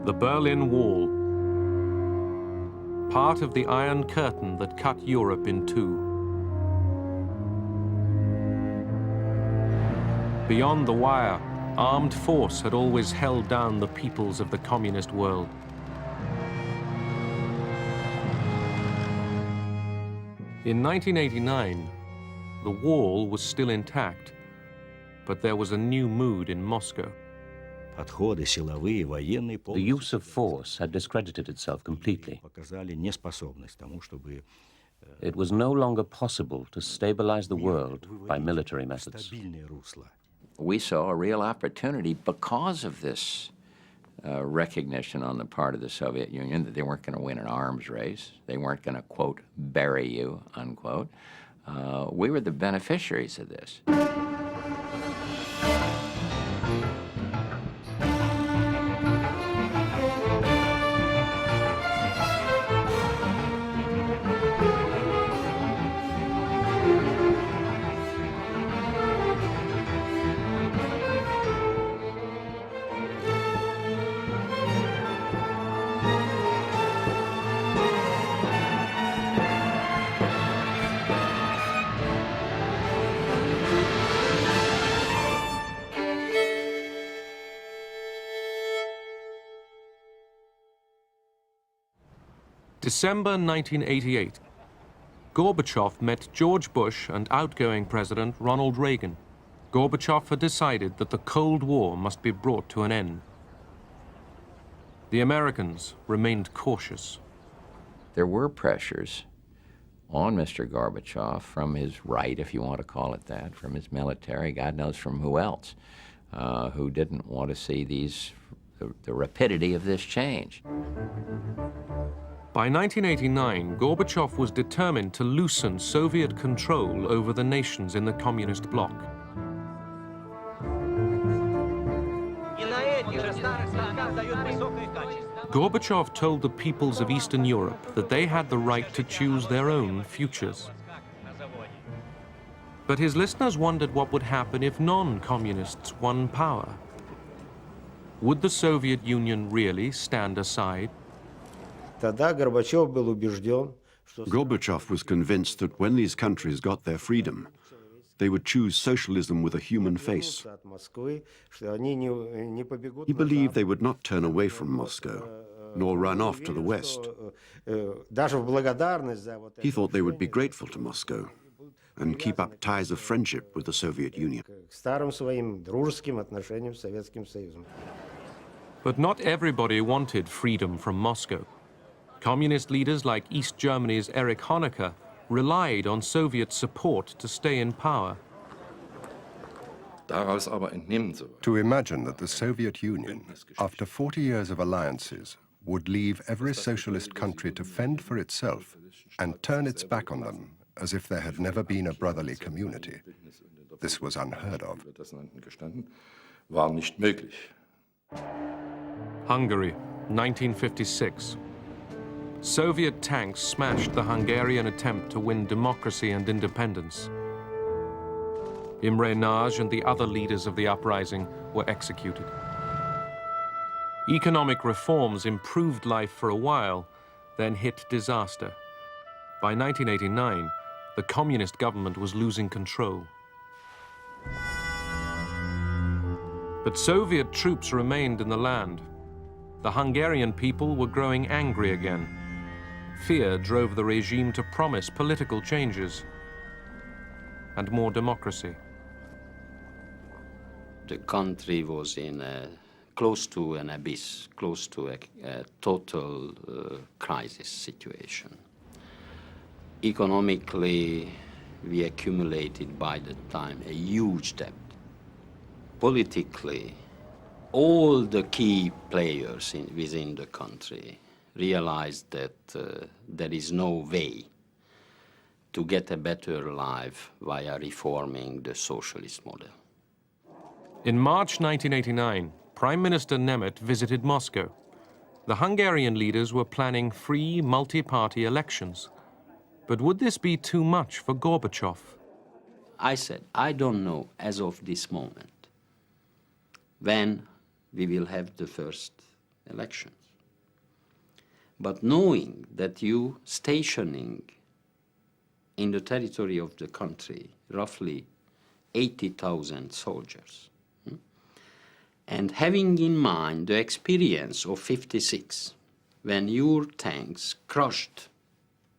The Berlin Wall, part of the Iron Curtain that cut Europe in two. Beyond the wire, armed force had always held down the peoples of the communist world. In 1989, the wall was still intact, but there was a new mood in Moscow. The use of force had discredited itself completely. It was no longer possible to stabilize the world by military methods. We saw a real opportunity because of this recognition on the part of the Soviet Union that they weren't going to win an arms race. They weren't going to, quote, bury you, unquote. We were the beneficiaries of this. December 1988. Gorbachev met George Bush and outgoing President Ronald Reagan. Gorbachev had decided that the Cold War must be brought to an end. The Americans remained cautious. There were pressures on Mr. Gorbachev from his right, if you want to call it that, from his military, God knows from who else, who didn't want to see the rapidity of this change. By 1989, Gorbachev was determined to loosen Soviet control over the nations in the communist bloc. Gorbachev told the peoples of Eastern Europe that they had the right to choose their own futures. But his listeners wondered what would happen if non-communists won power. Would the Soviet Union really stand aside? Gorbachev was convinced that when these countries got their freedom, they would choose socialism with a human face. He believed they would not turn away from Moscow, nor run off to the West. He thought they would be grateful to Moscow and keep up ties of friendship with the Soviet Union. But not everybody wanted freedom from Moscow. Communist leaders like East Germany's Erich Honecker relied on Soviet support to stay in power. To imagine that the Soviet Union, after 40 years of alliances, would leave every socialist country to fend for itself and turn its back on them as if there had never been a brotherly community, this was unheard of. Hungary, 1956. Soviet tanks smashed the Hungarian attempt to win democracy and independence. Imre Nagy and the other leaders of the uprising were executed. Economic reforms improved life for a while, then hit disaster. By 1989, the communist government was losing control. But Soviet troops remained in the land. The Hungarian people were growing angry again. Fear drove the regime to promise political changes and more democracy. The country was close to an abyss, close to a total crisis situation. Economically, we accumulated by the time a huge debt. Politically, all the key players within the country realized that there is no way to get a better life via reforming the socialist model. In March 1989, Prime Minister Nemeth visited Moscow. The Hungarian leaders were planning free, multi-party elections. But would this be too much for Gorbachev? I said, I don't know as of this moment when we will have the first elections. But knowing that you stationing in the territory of the country roughly 80,000 soldiers, and having in mind the experience of '56, when your tanks crushed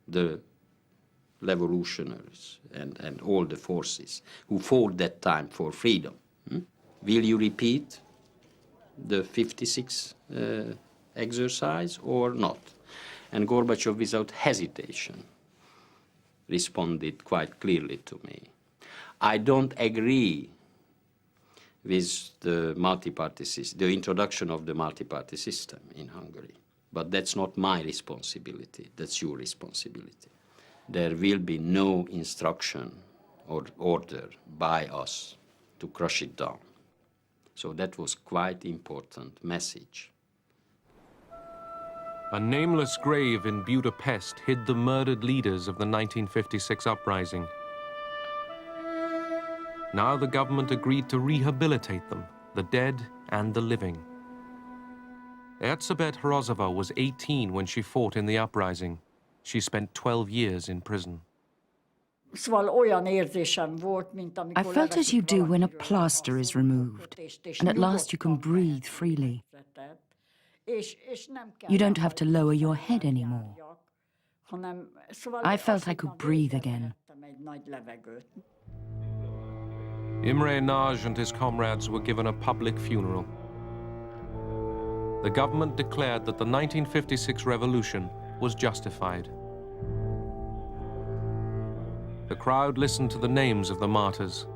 the revolutionaries and all the forces who fought that time for freedom, will you repeat the '56 exercise or not? And Gorbachev, without hesitation, responded quite clearly to me. I don't agree with the multi-party system, the introduction of the multi-party system in Hungary. But that's not my responsibility, that's your responsibility. There will be no instruction or order by us to crush it down. So that was quite important message. A nameless grave in Budapest hid the murdered leaders of the 1956 uprising. Now the government agreed to rehabilitate them, the dead and the living. Erzsébet Hrozova was 18 when she fought in the uprising. She spent 12 years in prison. I felt as you do when a plaster is removed, and at last you can breathe freely. You don't have to lower your head anymore. I felt I could breathe again. Imre Nagy and his comrades were given a public funeral. The government declared that the 1956 revolution was justified. The crowd listened to the names of the martyrs.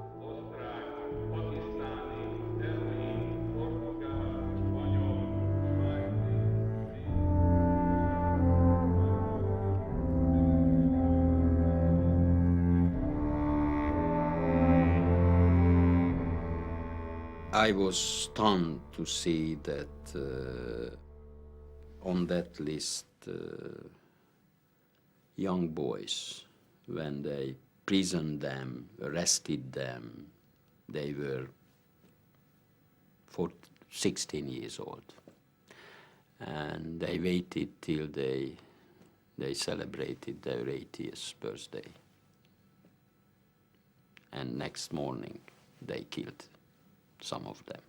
I was stunned to see that on that list, young boys, when they imprisoned them, arrested them, they were 16 years old. And they waited till they celebrated their 80th birthday. And next morning, they killed some of them.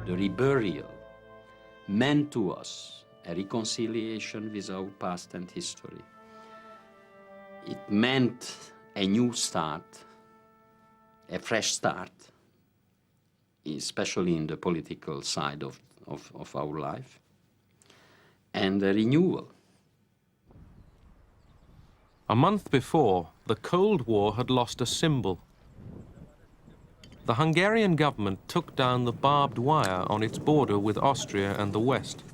The reburial meant to us a reconciliation with our past and history. It meant a new start, a fresh start, especially in the political side of our life, and a renewal. A month before, the Cold War had lost a symbol. The Hungarian government took down the barbed wire on its border with Austria and the West.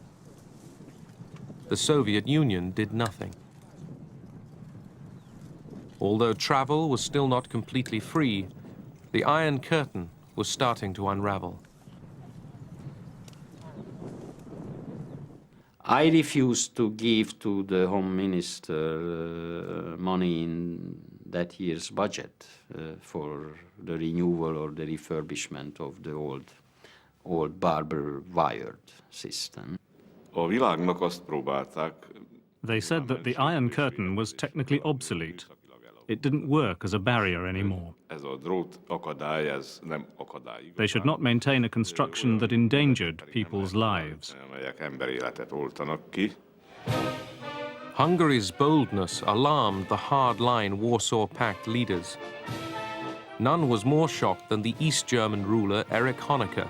The Soviet Union did nothing. Although travel was still not completely free, the Iron Curtain was starting to unravel. I refused to give to the Home Minister money in that year's budget for the renewal or the refurbishment of the old barber wired system. They said that the Iron Curtain was technically obsolete. It didn't work as a barrier anymore. They should not maintain a construction that endangered people's lives. Hungary's boldness alarmed the hard-line Warsaw Pact leaders. None was more shocked than the East German ruler Erich Honecker.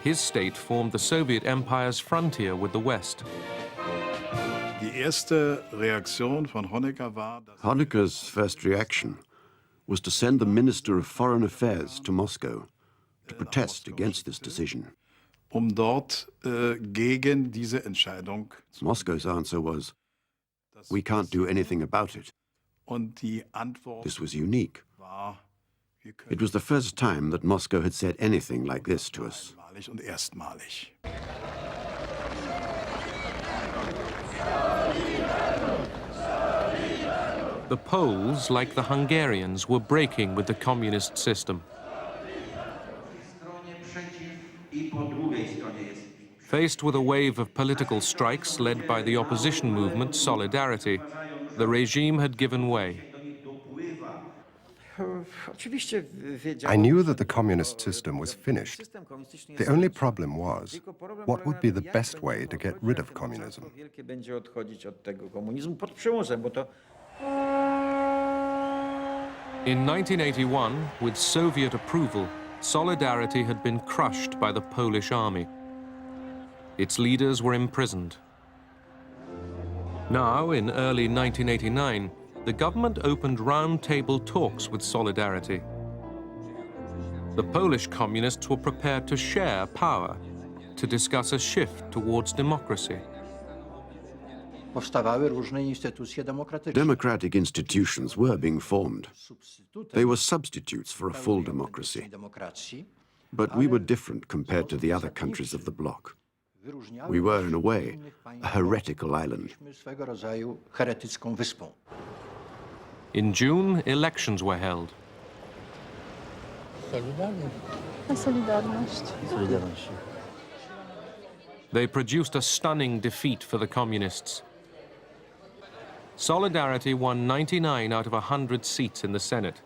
His state formed the Soviet Empire's frontier with the West. Honecker's first reaction was to send the Minister of Foreign Affairs to Moscow to protest against this decision. Moscow's answer was, "We can't do anything about it." This was unique. It was the first time that Moscow had said anything like this to us. The Poles, like the Hungarians, were breaking with the communist system. Faced with a wave of political strikes led by the opposition movement Solidarity, the regime had given way. I knew that the communist system was finished. The only problem was, what would be the best way to get rid of communism? In 1981, with Soviet approval, Solidarity had been crushed by the Polish army. Its leaders were imprisoned. Now, in early 1989, the government opened round-table talks with Solidarity. The Polish communists were prepared to share power, to discuss a shift towards democracy. Democratic institutions were being formed. They were substitutes for a full democracy. But we were different compared to the other countries of the bloc. We were, in a way, a heretical island. In June, elections were held. They produced a stunning defeat for the communists. Solidarity won 99 out of 100 seats in the Senate.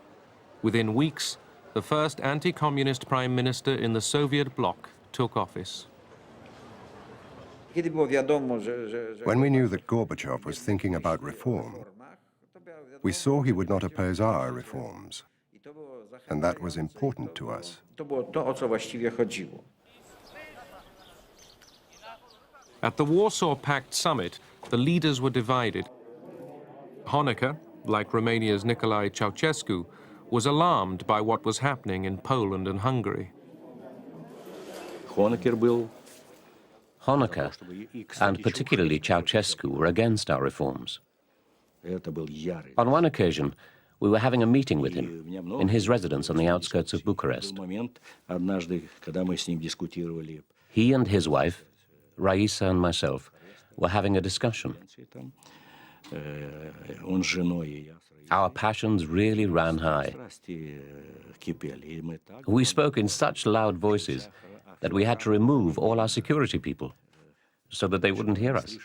Within weeks, the first anti-communist prime minister in the Soviet bloc took office. When we knew that Gorbachev was thinking about reform, we saw he would not oppose our reforms, and that was important to us. At the Warsaw Pact summit, the leaders were divided. Honecker, like Romania's Nicolae Ceausescu, was alarmed by what was happening in Poland and Hungary. Honecker, and particularly Ceausescu, were against our reforms. On one occasion, we were having a meeting with him in his residence on the outskirts of Bucharest. He and his wife, Raisa, and myself were having a discussion. Our passions really ran high. We spoke in such loud voices that we had to remove all our security people so that they wouldn't hear us.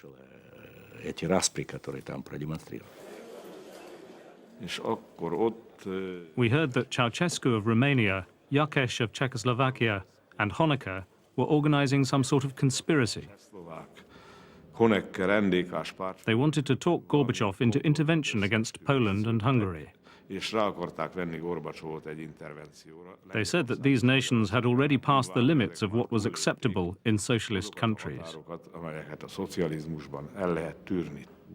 We heard that Ceausescu of Romania, Jakeš of Czechoslovakia, and Honecker were organizing some sort of conspiracy. They wanted to talk Gorbachev into intervention against Poland and Hungary. They said that these nations had already passed the limits of what was acceptable in socialist countries.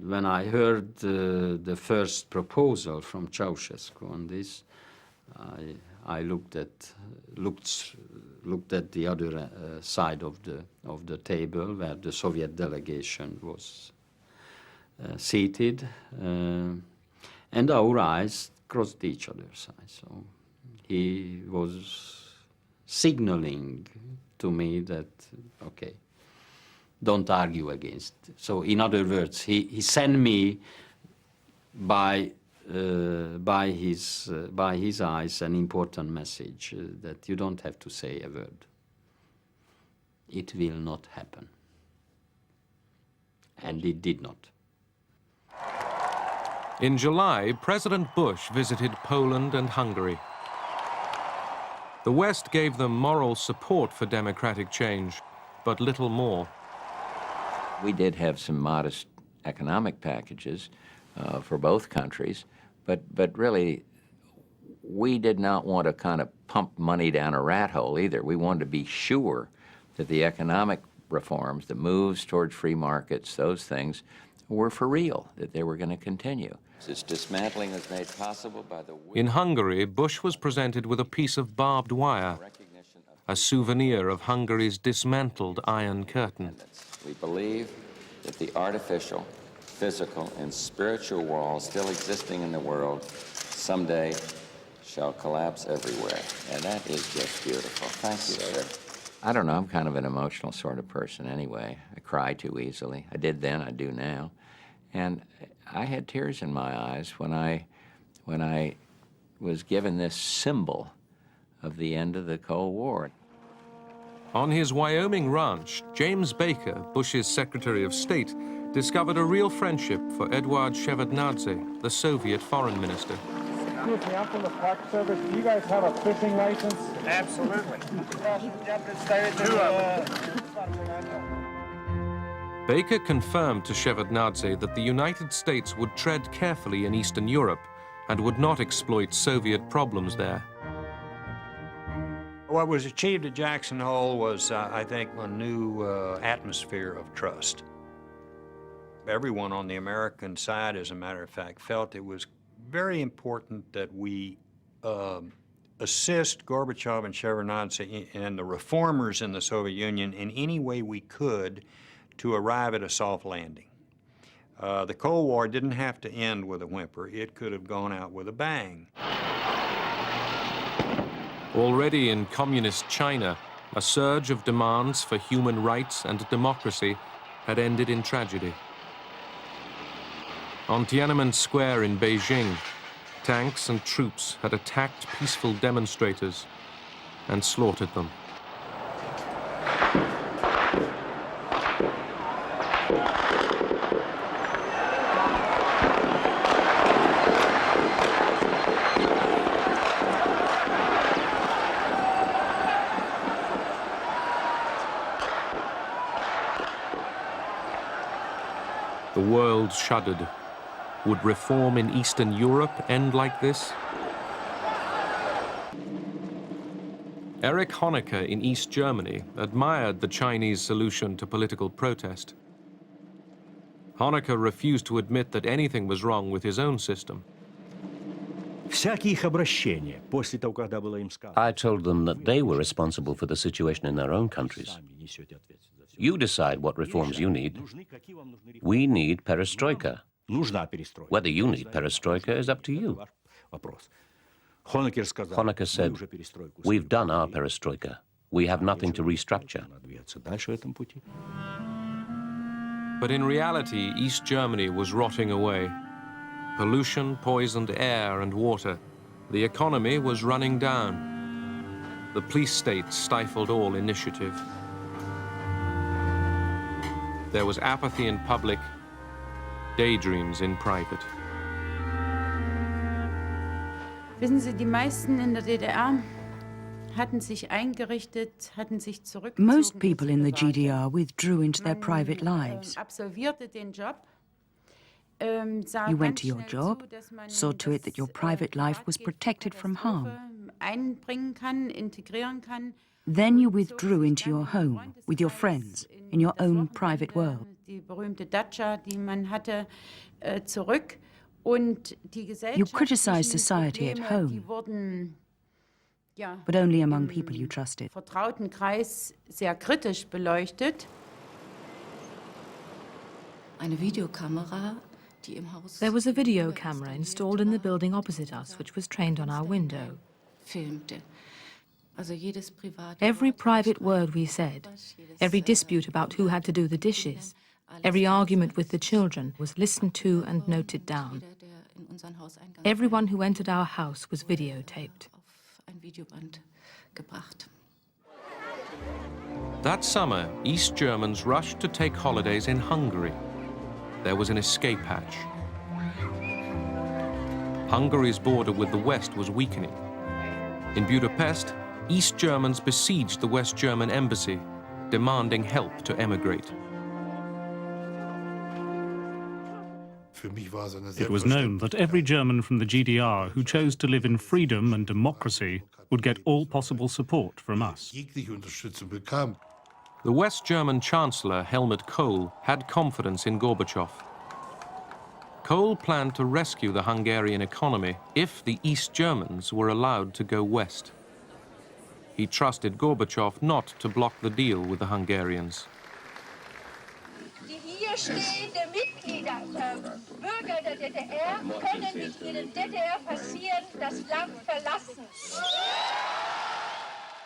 When I heard the first proposal from Ceausescu on this, I looked at the other side of the table where the Soviet delegation was seated, and our eyes crossed each other's eyes. So he was signaling to me that, okay, don't argue against. So in other words, he sent me by his eyes an important message that you don't have to say a word. It will not happen. And it did not. In July, President Bush visited Poland and Hungary. The West gave them moral support for democratic change, but little more. We did have some modest economic packages for both countries, but really, we did not want to kind of pump money down a rat hole either. We wanted to be sure that the economic reforms, the moves towards free markets, those things, were for real, that they were going to continue. This dismantling was made possible by the... In Hungary, Bush was presented with a piece of barbed wire, a souvenir of Hungary's dismantled Iron Curtain. We believe that the artificial, physical, and spiritual walls still existing in the world someday shall collapse everywhere. And that is just beautiful. Thank you, sir. I don't know, I'm kind of an emotional sort of person anyway. I cry too easily. I did then, I do now. And I had tears in my eyes when I was given this symbol of the end of the Cold War. On his Wyoming ranch, James Baker, Bush's Secretary of State, discovered a real friendship for Eduard Shevardnadze, the Soviet foreign minister. Excuse me, I'm from the Park Service. Do you guys have a fishing license? Absolutely. Baker confirmed to Shevardnadze that the United States would tread carefully in Eastern Europe and would not exploit Soviet problems there. What was achieved at Jackson Hole was, I think, a new atmosphere of trust. Everyone on the American side, as a matter of fact, felt it was very important that we assist Gorbachev and Shevardnadze and the reformers in the Soviet Union in any way we could to arrive at a soft landing. The Cold War didn't have to end with a whimper. It could have gone out with a bang. Already in communist China, a surge of demands for human rights and democracy had ended in tragedy. On Tiananmen Square in Beijing, tanks and troops had attacked peaceful demonstrators and slaughtered them. The world shuddered. Would reform in Eastern Europe end like this? Erich Honecker in East Germany admired the Chinese solution to political protest. Honecker refused to admit that anything was wrong with his own system. I told them that they were responsible for the situation in their own countries. You decide what reforms you need. We need perestroika. Whether you need perestroika is up to you. Honecker said, we've done our perestroika. We have nothing to restructure. But in reality, East Germany was rotting away. Pollution poisoned air and water. The economy was running down. The police state stifled all initiative. There was apathy in public, daydreams in private. Wissen Sie, die meisten in der DDR hatten sich eingerichtet, hatten sich zurückgezogen. Most people in the GDR withdrew into their private lives. Absolvierte den Job. You went to your job, saw to it that your private life was protected from harm. Einbringen kann, integrieren kann. Then you withdrew into your home, with your friends, in your own private world. Die berühmte Datscha, die man hatte, zurück. Und die You criticized society at home, wurden, ja, but only among people you trusted. Vertrauten Kreis sehr kritisch beleuchtet. Eine Videokamera. There was a video camera installed in the building opposite us, which was trained on our window. Every private word we said, every dispute about who had to do the dishes, every argument with the children was listened to and noted down. Everyone who entered our house was videotaped. That summer, East Germans rushed to take holidays in Hungary. There was an escape hatch. Hungary's border with the West was weakening. In Budapest, East Germans besieged the West German embassy, demanding help to emigrate. It was known that every German from the GDR who chose to live in freedom and democracy would get all possible support from us. The West German Chancellor, Helmut Kohl, had confidence in Gorbachev. Kohl planned to rescue the Hungarian economy if the East Germans were allowed to go west. He trusted Gorbachev not to block the deal with the Hungarians. Die hier stehenden Mitglieder, Bürger der DDR, können nicht in der DDR passieren, das Land verlassen.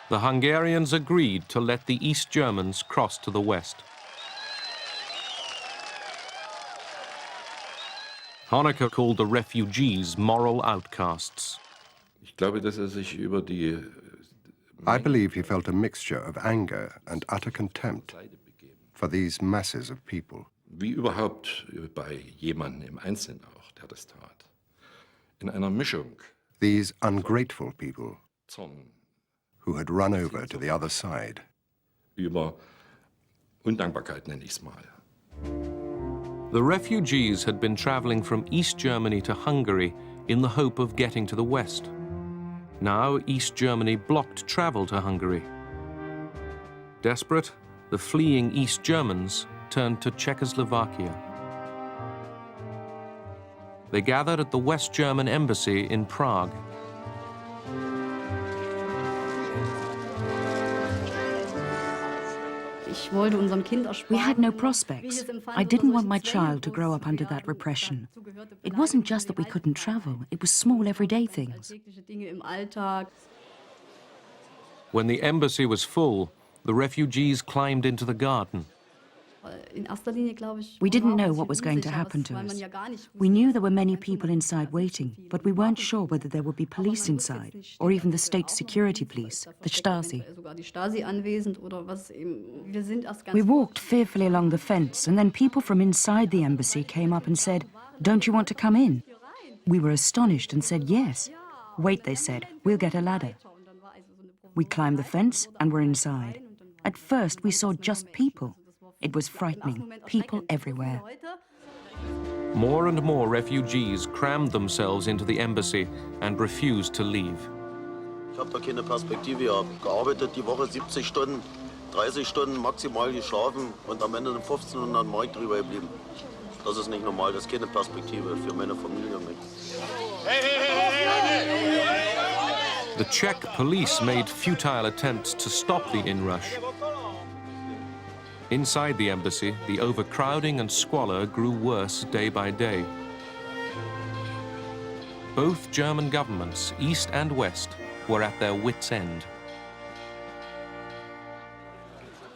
The Hungarians agreed to let the East Germans cross to the west. Honecker called the refugees moral outcasts. I believe he felt a mixture of anger and utter contempt for these masses of people. Wie überhaupt bei jemandem im Einzelnen auch, der das tat. In einer Mischung. These ungrateful people who had run over to the other side. Über Undankbarkeit nenne ich's mal. The refugees had been traveling from East Germany to Hungary in the hope of getting to the west. Now East Germany blocked travel to Hungary. Desperate, the fleeing East Germans turned to Czechoslovakia. They gathered at the West German embassy in Prague. We had no prospects. I didn't want my child to grow up under that repression. It wasn't just that we couldn't travel, it was small everyday things. When the embassy was full, the refugees climbed into the garden. We didn't know what was going to happen to us. We knew there were many people inside waiting, but we weren't sure whether there would be police inside, or even the state security police, the Stasi. We walked fearfully along the fence, and then people from inside the embassy came up and said, "Don't you want to come in?" We were astonished and said, "Yes." "Wait," they said, "we'll get a ladder." We climbed the fence and were inside. At first, we saw just people. It was frightening, people everywhere. More and more refugees crammed themselves into the embassy and refused to leave. Ich habe da keine Perspektive. Ich habe gearbeitet die Woche 70 Stunden, 30 Stunden maximal geschlafen und am Ende 1500 Mark drüber geblieben. Das ist nicht normal, das ist keine Perspektive für meine Familie und mich. The Czech police made futile attempts to stop the inrush. Inside the embassy, the overcrowding and squalor grew worse day by day. Both German governments, East and West, were at their wits' end.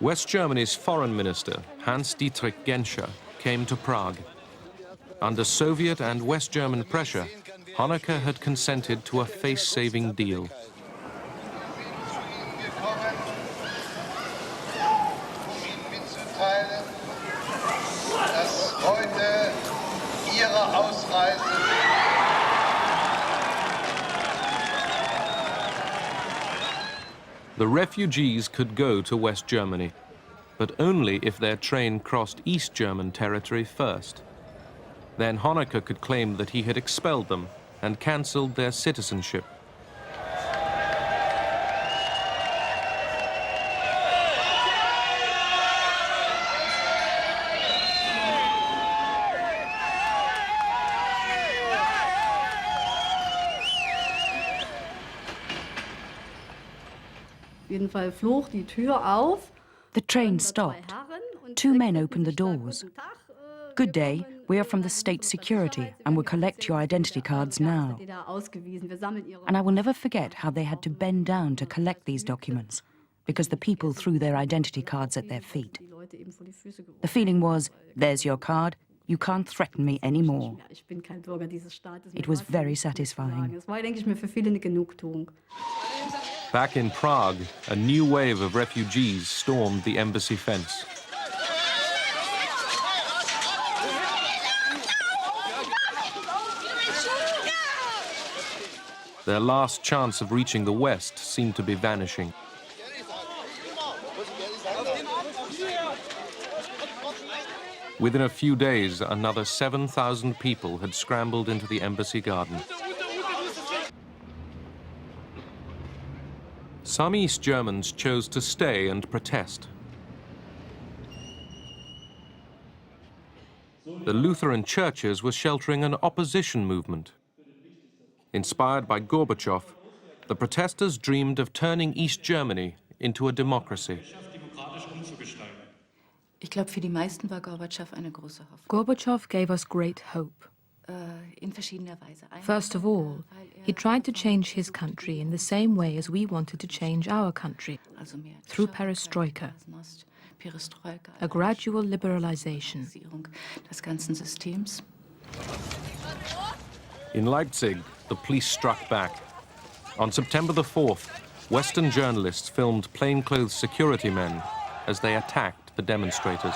West Germany's foreign minister, Hans-Dietrich Genscher, came to Prague. Under Soviet and West German pressure, Honecker had consented to a face-saving deal. The refugees could go to West Germany, but only if their train crossed East German territory first. Then Honecker could claim that he had expelled them and cancelled their citizenship. The train stopped. Two men opened the doors. "Good day, we are from the state security and will collect your identity cards now." And I will never forget how they had to bend down to collect these documents, because the people threw their identity cards at their feet. The feeling was, there's your card, you can't threaten me anymore. It was very satisfying. Back in Prague, a new wave of refugees stormed the embassy fence. Their last chance of reaching the West seemed to be vanishing. Within a few days, another 7,000 people had scrambled into the embassy garden. Some East Germans chose to stay and protest. The Lutheran churches were sheltering an opposition movement. Inspired by Gorbachev, the protesters dreamed of turning East Germany into a democracy. Ich glaube, für die meisten war Gorbatschow eine große Hoffnung. Gorbachev gave us great hope. First of all, he tried to change his country in the same way as we wanted to change our country, through perestroika, a gradual liberalization. In Leipzig, the police struck back. On September the 4th, Western journalists filmed plainclothes security men as they attacked the demonstrators.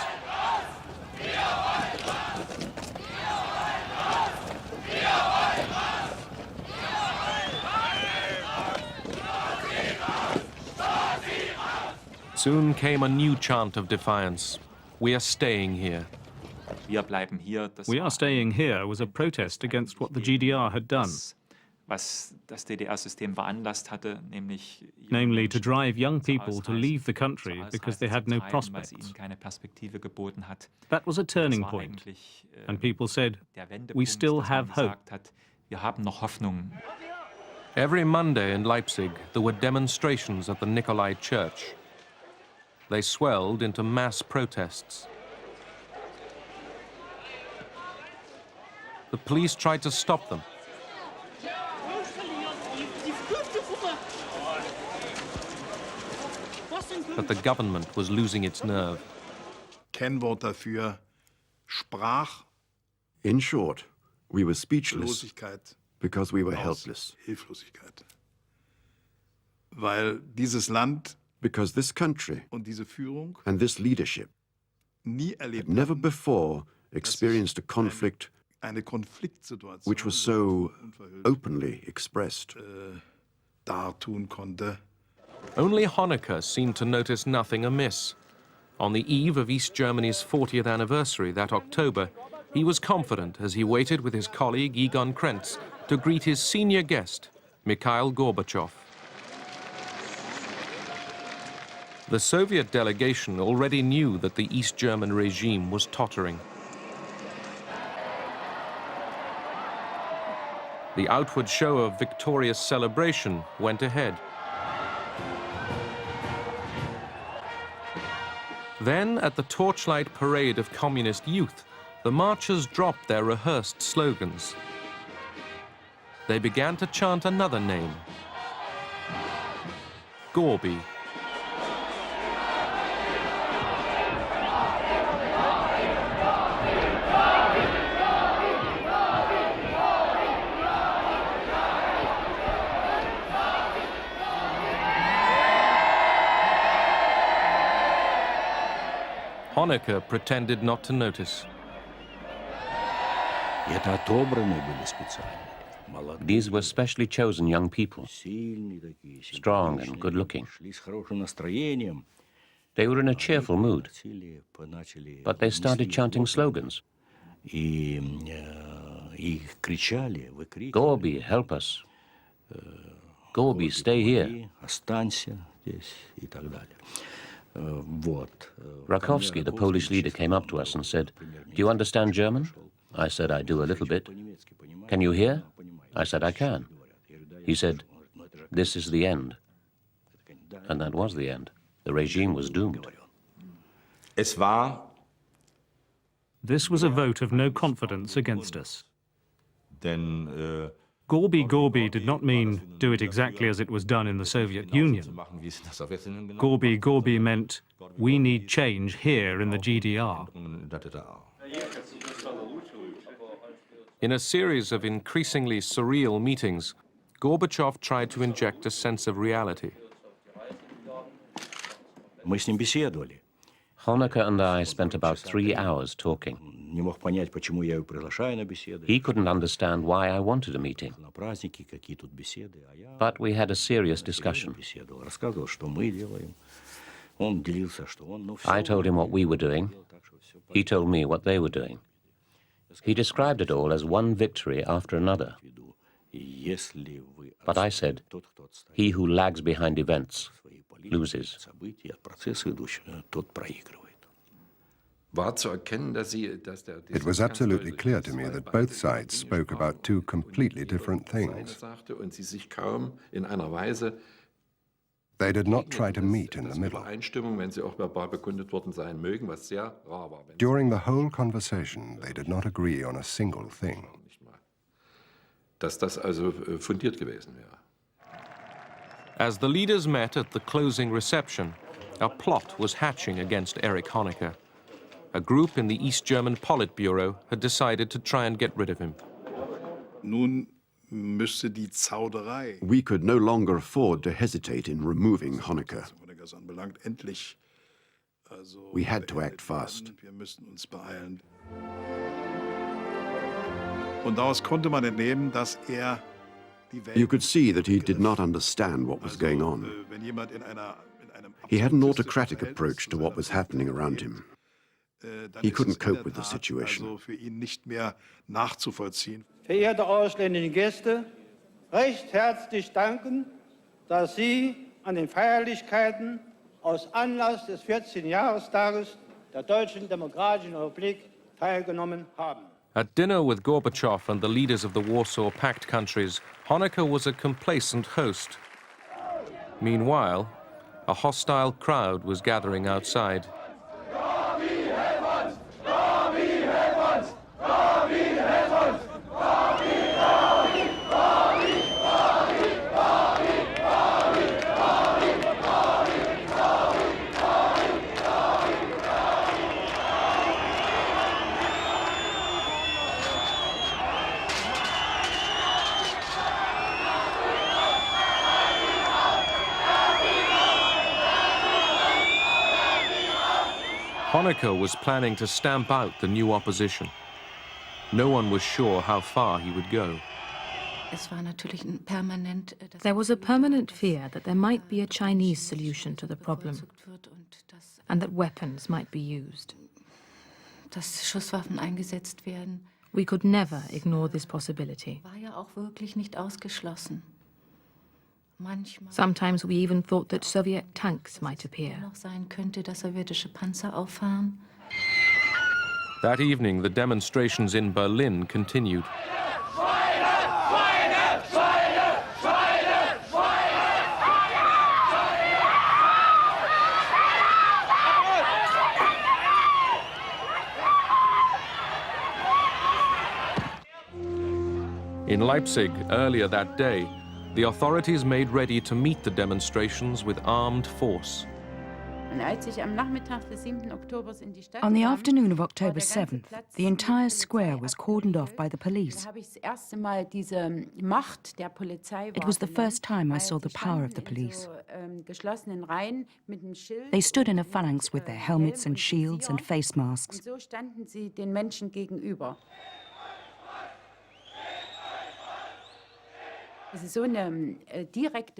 Soon came a new chant of defiance. We are staying here. We are staying here was a protest against what the GDR had done, namely to drive young people to leave the country because they had no prospects. That was a turning point, and people said, we still have hope. Every Monday in Leipzig, there were demonstrations at the Nikolai Church. They swelled into mass protests. The police tried to stop them. But the government was losing its nerve. Kennwort dafür, Sprach. In short, we were speechless because we were helpless. Hilflosigkeit. Weil dieses Land because this country und diese Führung and this leadership nie had erlebt never before experienced a conflict eine Konfliktsituation which was so openly expressed. Dartun konnte. Only Honecker seemed to notice nothing amiss. On the eve of East Germany's 40th anniversary that October, he was confident as he waited with his colleague Egon Krenz to greet his senior guest, Mikhail Gorbachev. The Soviet delegation already knew that the East German regime was tottering. The outward show of victorious celebration went ahead. Then, at the torchlight parade of communist youth, the marchers dropped their rehearsed slogans. They began to chant another name, Gorby. Honecker pretended not to notice. These were specially chosen young people, strong and good-looking. They were in a cheerful mood, but they started chanting slogans. Gorby, help us. Gorby, stay here. Rakowski, the Polish leader, came up to us and said, "Do you understand German?" I said, "I do a little bit." "Can you hear?" I said, "I can." He said, "This is the end." And that was the end. The regime was doomed. This was a vote of no confidence against us. Gorby Gorby did not mean do it exactly as it was done in the Soviet Union. Gorby Gorby meant we need change here in the GDR. In a series of increasingly surreal meetings, Gorbachev tried to inject a sense of reality. Honecker and I spent about 3 hours talking. He couldn't understand why I wanted a meeting. But we had a serious discussion. I told him what we were doing. He told me what they were doing. He described it all as one victory after another. But I said, he who lags behind events loses. It was absolutely clear to me that both sides spoke about two completely different things. They did not try to meet in the middle. During the whole conversation, they did not agree on a single thing. dass das also fundiert gewesen wäre. As the leaders met at the closing reception, a plot was hatching against Erich Honecker. A group in the East German Politburo had decided to try and get rid of him. Nun müsste die Zauderei, We could no longer afford to hesitate in removing Honecker. was Honeckers anbelangt, endlich also We had to act beendet fast. werden. Wir müssten uns beeilen. Und daraus konnte man entnehmen, dass die Welt, You could see that he did not understand what was going on. wenn jemand in einem He had an autocratic approach to what was happening around him. dann He ist couldn't es in cope der with the Tat situation. also für ihn nicht mehr nachzuvollziehen. Verehrte ausländische Gäste, recht herzlich danken, dass Sie an den Feierlichkeiten aus Anlass des 14. Jahrestages der Deutschen Demokratischen Republik teilgenommen haben. At dinner with Gorbachev and the leaders of the Warsaw Pact countries, Honecker was a complacent host. Meanwhile, a hostile crowd was gathering outside. Honecker was planning to stamp out the new opposition. No one was sure how far he would go. There was a permanent fear that there might be a Chinese solution to the problem and that weapons might be used. We could never ignore this possibility. Sometimes we even thought that Soviet tanks might appear. That evening, the demonstrations in Berlin continued. In Leipzig, earlier that day, the authorities made ready to meet the demonstrations with armed force. On the afternoon of October 7th, the entire square was cordoned off by the police. It was the first time I saw the power of the police. They stood in a phalanx with their helmets and shields and face masks.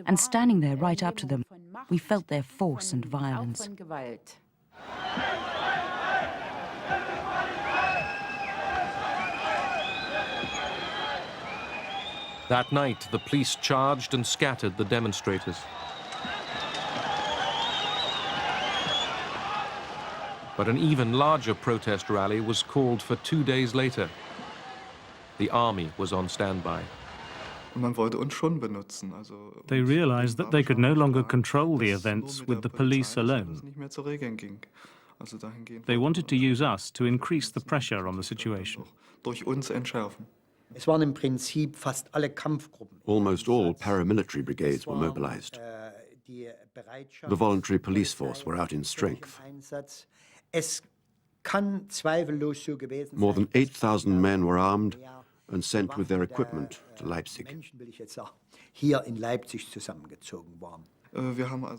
And standing there right up to them, we felt their force and violence. That night, the police charged and scattered the demonstrators. But an even larger protest rally was called for 2 days later. The army was on standby. They realized that they could no longer control the events with the police alone. They wanted to use us to increase the pressure on the situation. Almost all paramilitary brigades were mobilized. The voluntary police force were out in strength. More than 8,000 men were armed and sent with their equipment to Leipzig.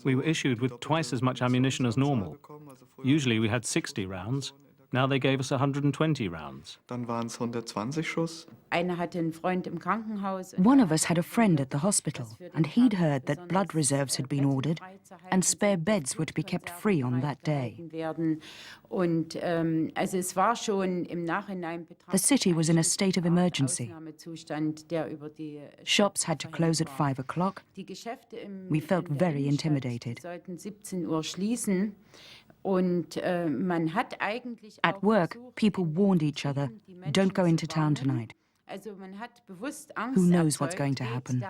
We were issued with twice as much ammunition as normal. Usually we had 60 rounds. Now they gave us 120 rounds. One of us had a friend at the hospital, and he'd heard that blood reserves had been ordered, and spare beds were to be kept free on that day. The city was in a state of emergency. Shops had to close at 5 o'clock. We felt very intimidated. At work, people warned each other, don't go into town tonight. Who knows what's going to happen?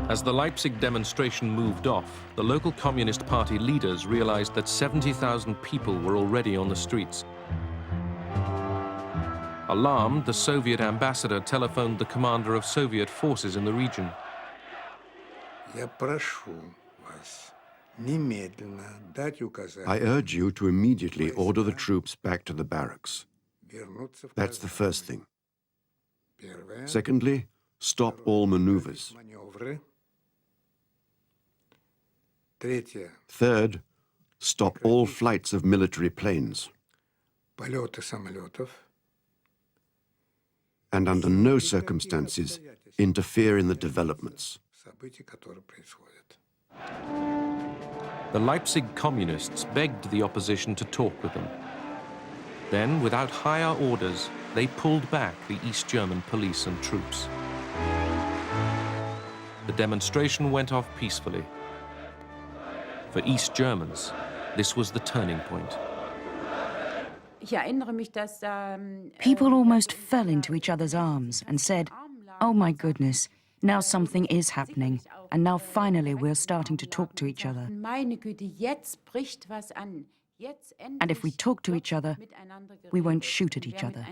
As the Leipzig demonstration moved off, the local Communist Party leaders realized that 70,000 people were already on the streets. Alarmed, the Soviet ambassador telephoned the commander of Soviet forces in the region. I urge you to immediately order the troops back to the barracks. That's the first thing. Secondly, stop all maneuvers. Third, stop all flights of military planes. And under no circumstances interfere in the developments. The Leipzig communists begged the opposition to talk with them. Then, without higher orders, they pulled back the East German police and troops. The demonstration went off peacefully. For East Germans, this was the turning point. People almost fell into each other's arms and said, "Oh my goodness, now something is happening, and now finally we're starting to talk to each other. And if we talk to each other, we won't shoot at each other."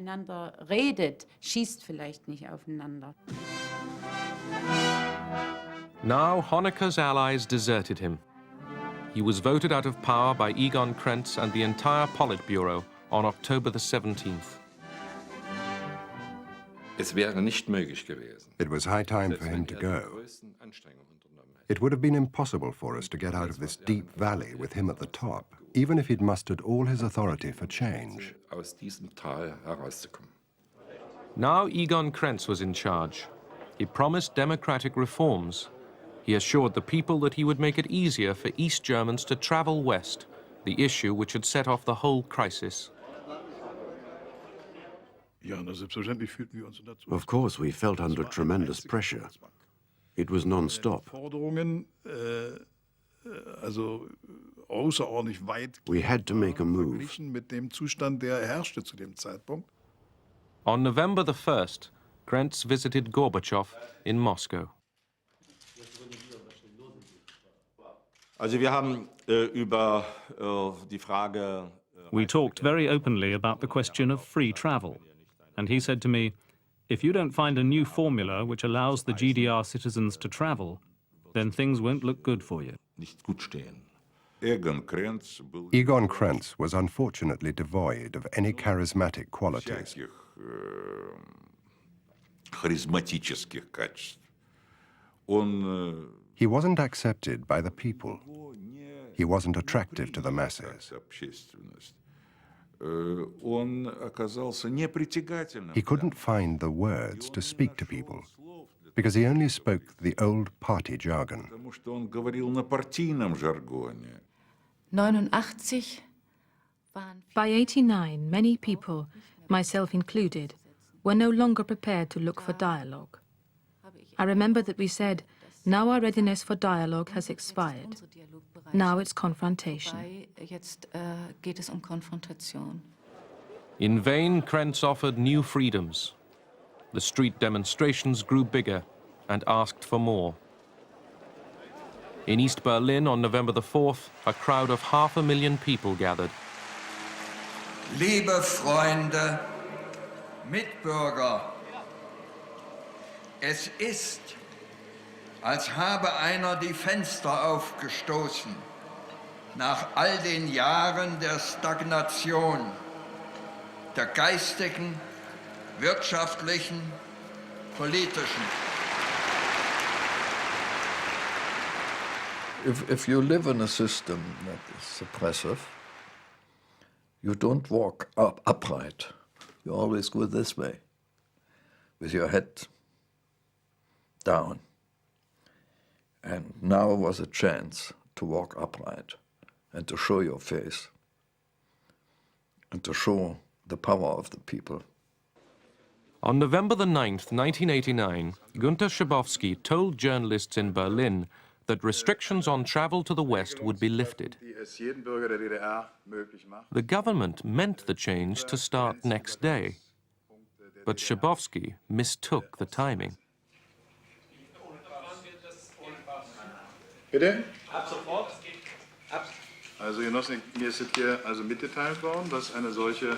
Now Honecker's allies deserted him. He was voted out of power by Egon Krenz and the entire Politburo on October the 17th. It was high time for him to go. It would have been impossible for us to get out of this deep valley with him at the top, even if he'd mustered all his authority for change. Now Egon Krenz was in charge. He promised democratic reforms. He assured the people that he would make it easier for East Germans to travel west, the issue which had set off the whole crisis. Of course, we felt under tremendous pressure. It was non-stop. We had to make a move. On November the 1st, Krenz visited Gorbachev in Moscow. We talked very openly about the question of free travel, and he said to me, "If you don't find a new formula which allows the GDR citizens to travel, then things won't look good for you." Egon Krenz was unfortunately devoid of any charismatic qualities. He wasn't accepted by the people. He wasn't attractive to the masses. He couldn't find the words to speak to people because he only spoke the old party jargon. 89 By 89, many people, myself included, were no longer prepared to look for dialogue. I remember that we said, now our readiness for dialogue has expired. Now it's confrontation. In vain, Krenz offered new freedoms. The street demonstrations grew bigger and asked for more. In East Berlin on November the 4th, a crowd of 500,000 people gathered. Liebe Freunde, Mitbürger, es ist, als habe einer die Fenster aufgestoßen, nach all den Jahren der Stagnation, der geistigen, wirtschaftlichen, politischen. If you live in a system that is suppressive, you don't walk upright. You always go this way, with your head down. And now was a chance to walk upright and to show your face and to show the power of the people. On November the 9th, 1989, Günter Schabowski told journalists in Berlin that restrictions on travel to the West would be lifted. The government meant the change to start next day, but Schabowski mistook the timing. Bitte? Ab sofort. Also Genossen, mir ist hier also mitgeteilt worden, dass eine solche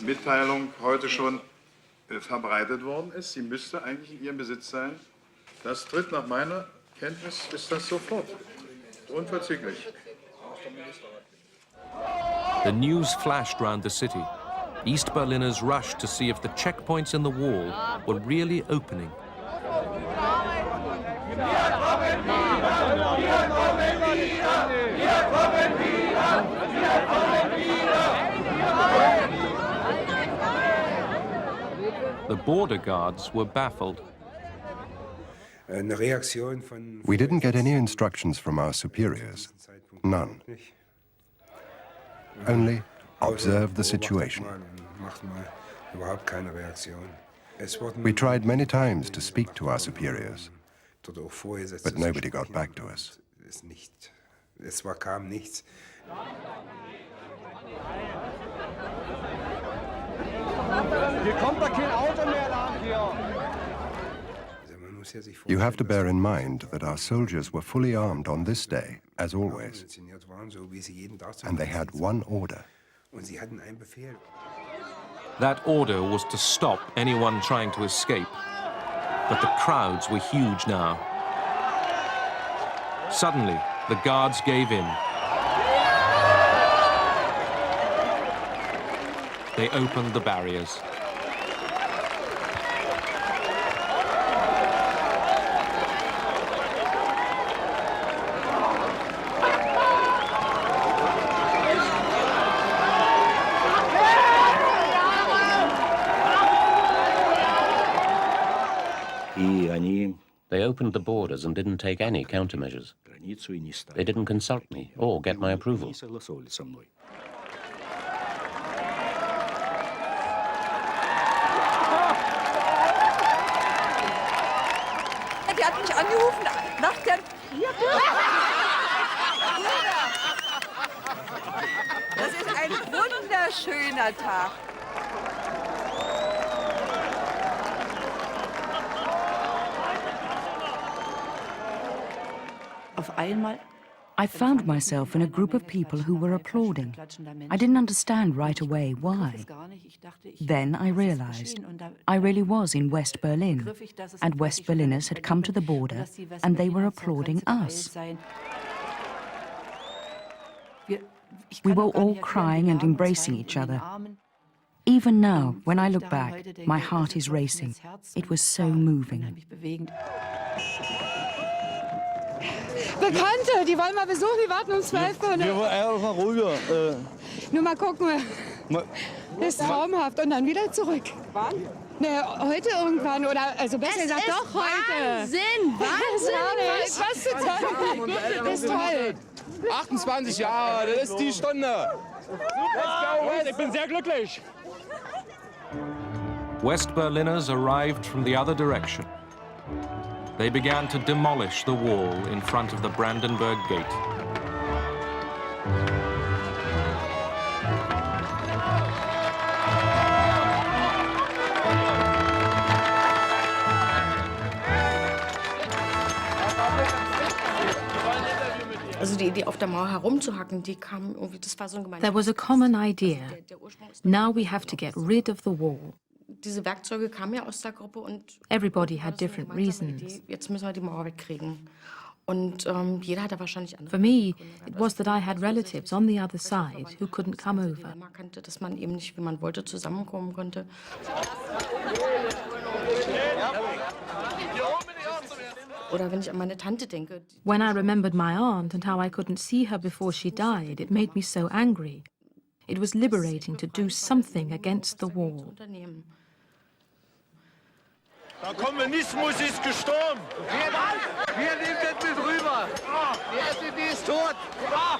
Mitteilung heute schon verbreitet worden ist. Sie müsste eigentlich in Ihrem Besitz sein. Das tritt nach meiner Kenntnis ist das sofort. Unverzüglich. The news flashed round the city. East Berliners rushed to see if the checkpoints in the wall were really opening. The border guards were baffled. We didn't get any instructions from our superiors. None. Only observe the situation. We tried many times to speak to our superiors, but nobody got back to us. You have to bear in mind that our soldiers were fully armed on this day, as always, and they had one order. That order was to stop anyone trying to escape. But the crowds were huge now. Suddenly, the guards gave in. They opened the barriers. They opened the borders and didn't take any countermeasures. They didn't consult me or get my approval. Die hat mich angerufen nach der Das ist ein wunderschöner Tag. I found myself in a group of people who were applauding. I didn't understand right away why. Then I realized I really was in West Berlin, and West Berliners had come to the border and they were applauding us. We were all crying and embracing each other. Even now, when I look back, my heart is racing. It was so moving. Bekannte, die wollen mal besuchen, die warten um 12 Uhr. Wir wollen einfach mal rüber. Nur mal gucken. Das ist traumhaft. Und dann wieder zurück. Wann? Ne, heute irgendwann. Oder, also besser gesagt, doch heute. Wahnsinn! Wahnsinn! Was zu toll. Das ist toll. 28 Jahre, das ist die Stunde. Ich bin sehr glücklich. West Berliners arrived from the other direction. They began to demolish the wall in front of the Brandenburg Gate. Also die Idee, auf der Mauer herumzuhacken, die kam irgendwie, das war so ein gemeinsames. There was a common idea. Now we have to get rid of the wall. Diese Werkzeuge kamen ja aus der Gruppe und everybody had different reasons. Jetzt müssen wir die Mauer wegkriegen. Und jeder hatte wahrscheinlich andere. For me, it was that I had relatives on the other side who couldn't come over. Man kannte, dass man eben nicht, wie man wollte, zusammenkommen konnte. Oder wenn ich an meine Tante denke. When I remembered my aunt and how I couldn't see her before she died, it made me so angry. It was liberating to do something against the wall. Der Kommunismus ist gestorben. Wir nehmen das mit rüber. Die ist tot. Ja,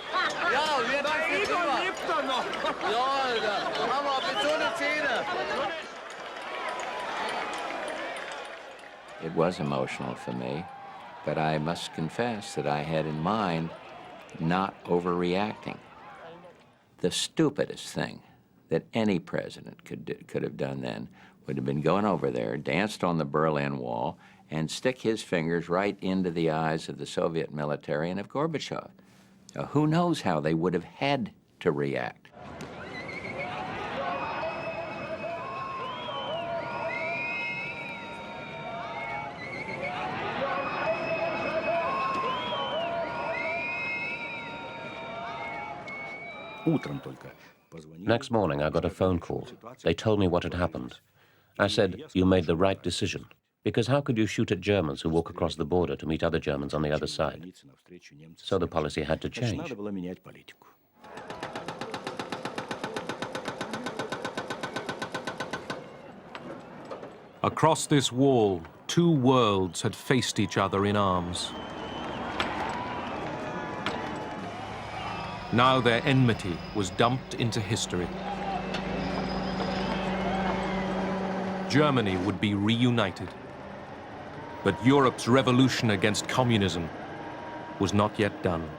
wir nehmen das mit rüber. Lebt er noch. Ja, da haben wir mit so einer Zähne. It was emotional for me, but I must confess that I had in mind not overreacting. The stupidest thing that any president could have done then would have been going over there, danced on the Berlin Wall, and stick his fingers right into the eyes of the Soviet military and of Gorbachev. Who knows how they would have had to react. Next morning, I got a phone call. They told me what had happened. I said, you made the right decision. Because how could you shoot at Germans who walk across the border to meet other Germans on the other side? So the policy had to change. Across this wall, two worlds had faced each other in arms. Now their enmity was dumped into history. Germany would be reunited. But Europe's revolution against communism was not yet done.